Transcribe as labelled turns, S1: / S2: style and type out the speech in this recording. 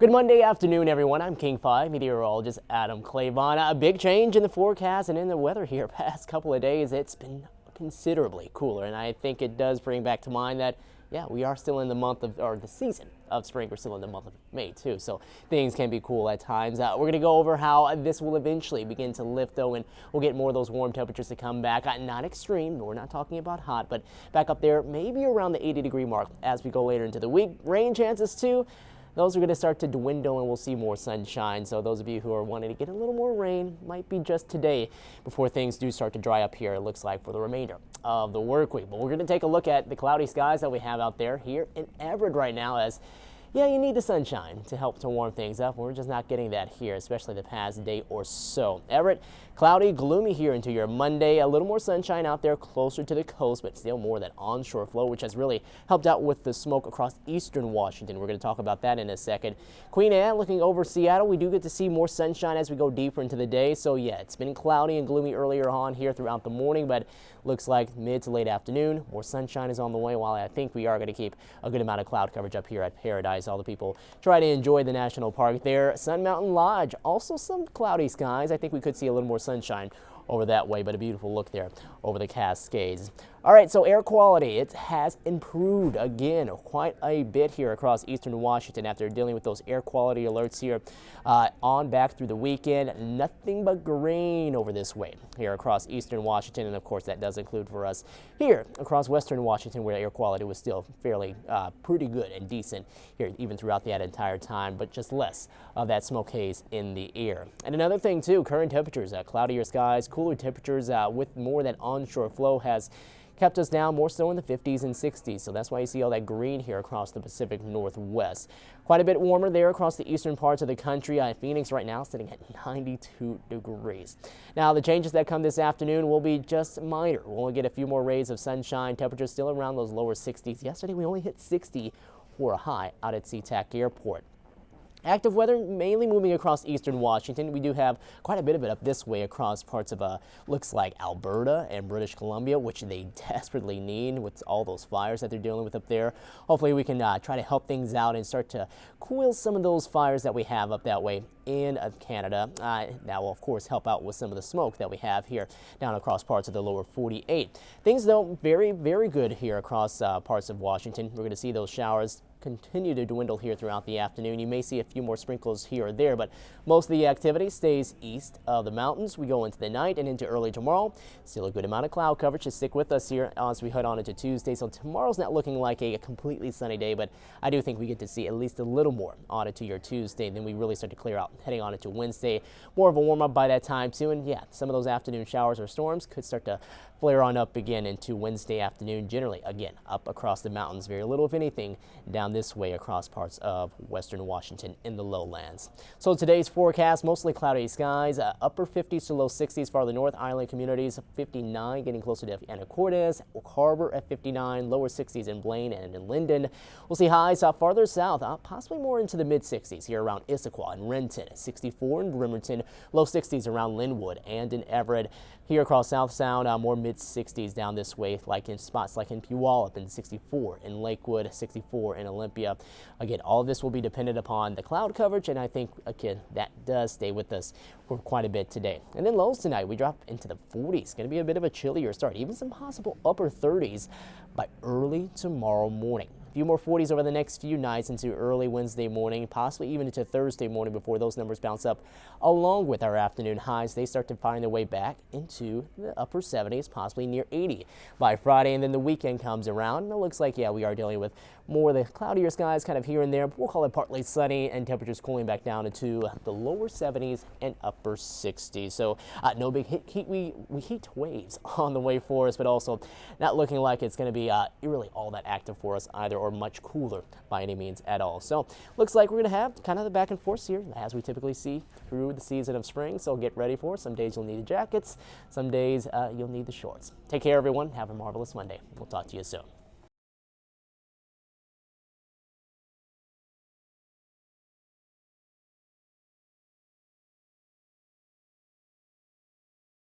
S1: Good Monday afternoon, everyone. I'm King 5 meteorologist Adam Claibon. A big change in the forecast and in the weather here past couple of days. It's been considerably cooler, and I think it does bring back to mind that, yeah, we are still in the month of, or the season of spring. We're still in the month of May, too, so things can be cool at times. We're going to go over how this will eventually begin to lift, though, and we'll get more of those warm temperatures to come back. Not extreme. We're not talking about hot, but back up there, maybe around the 80-degree mark as we go later into the week. Rain chances, too. Those are going to start to dwindle and we'll see more sunshine. So those of you who are wanting to get a little more rain, might be just today before things do start to dry up here, it looks like, for the remainder of the work week. But we're going to take a look at the cloudy skies that we have out there here in Everett right now, as yeah, you need the sunshine to help to warm things up. We're just not getting that here, especially the past day or so. Everett, cloudy, gloomy here into your Monday. A little more sunshine out there closer to the coast, but still more of that onshore flow, which has really helped out with the smoke across eastern Washington. We're going to talk about that in a second. Queen Anne, looking over Seattle, we do get to see more sunshine as we go deeper into the day. So yeah, it's been cloudy and gloomy earlier on here throughout the morning, but looks like mid to late afternoon, more sunshine is on the way, while I think we are going to keep a good amount of cloud coverage up here at Paradise. All the people try to enjoy the national park there. Sun Mountain Lodge, also some cloudy skies. I think we could see a little more sunshine over that way, but a beautiful look there over the Cascades. All right, so air quality, it has improved again quite a bit here across eastern Washington after dealing with those air quality alerts here on back through the weekend. Nothing but green over this way here across eastern Washington, and of course that does include for us here across western Washington, where air quality was still fairly pretty good and decent here even throughout that entire time, but just less of that smoke haze in the air. And another thing too, current temperatures, cloudier skies, cooler temperatures with more than onshore flow has kept us down more so in the 50s and 60s. So that's why you see all that green here across the Pacific Northwest. Quite a bit warmer there across the eastern parts of the country. Phoenix right now sitting at 92 degrees. Now the changes that come this afternoon will be just minor. We'll only get a few more rays of sunshine. Temperatures still around those lower 60s. Yesterday we only hit 60 for a high out at SeaTac Airport. Active weather mainly moving across eastern Washington. We do have quite a bit of it up this way across parts of looks like Alberta and British Columbia, which they desperately need with all those fires that they're dealing with up there. Hopefully we can try to help things out and start to cool some of those fires that we have up that way in Canada. That will of course help out with some of the smoke that we have here down across parts of the lower 48. Things though very, very good here across parts of Washington. We're going to see those showers continue to dwindle here throughout the afternoon. You may see a few more sprinkles here or there, but most of the activity stays east of the mountains. We go into the night and into early tomorrow. Still a good amount of cloud coverage to stick with us here as we head on into Tuesday. So tomorrow's not looking like a completely sunny day, but I do think we get to see at least a little more on into your Tuesday. Then we really start to clear out heading on into Wednesday. More of a warm up by that time too. And yeah, some of those afternoon showers or storms could start to flare on up again into Wednesday afternoon. Generally, again, up across the mountains. Very little, if anything, down this way across parts of western Washington in the lowlands. So today's forecast, mostly cloudy skies, upper 50s to low 60s farther north. Island communities 59, getting closer to Anacortes, Oak Harbor at 59, lower 60s in Blaine and in Linden. We'll see highs farther south, possibly more into the mid-60s here around Issaquah and Renton, 64 in Bremerton, low 60s around Linwood and in Everett. Here across South Sound, more mid-60s down this way, like in spots like in Puyallup, and 64 in Lakewood, 64 in Olympia. Again, all of this will be dependent upon the cloud coverage, and I think, again, that does stay with us for quite a bit today. And then lows tonight, we drop into the 40s. Going to be a bit of a chillier start, even some possible upper 30s by early tomorrow morning. A few more 40s over the next few nights into early Wednesday morning, possibly even into Thursday morning before those numbers bounce up. Along with our afternoon highs, they start to find their way back into the upper 70s, possibly near 80 by Friday. And then the weekend comes around, and it looks like, yeah, we are dealing with more of the cloudier skies kind of here and there. We'll call it partly sunny, and temperatures cooling back down into the lower 70s and upper 60s. So no big heat waves on the way for us, but also not looking like it's going to be really all that active for us either, or much cooler by any means at all. So looks like we're going to have kind of the back and forth here as we typically see through the season of spring. So get ready for it. Some days you'll need the jackets, some days you'll need the shorts. Take care, everyone. Have a marvelous Monday. We'll talk to you soon.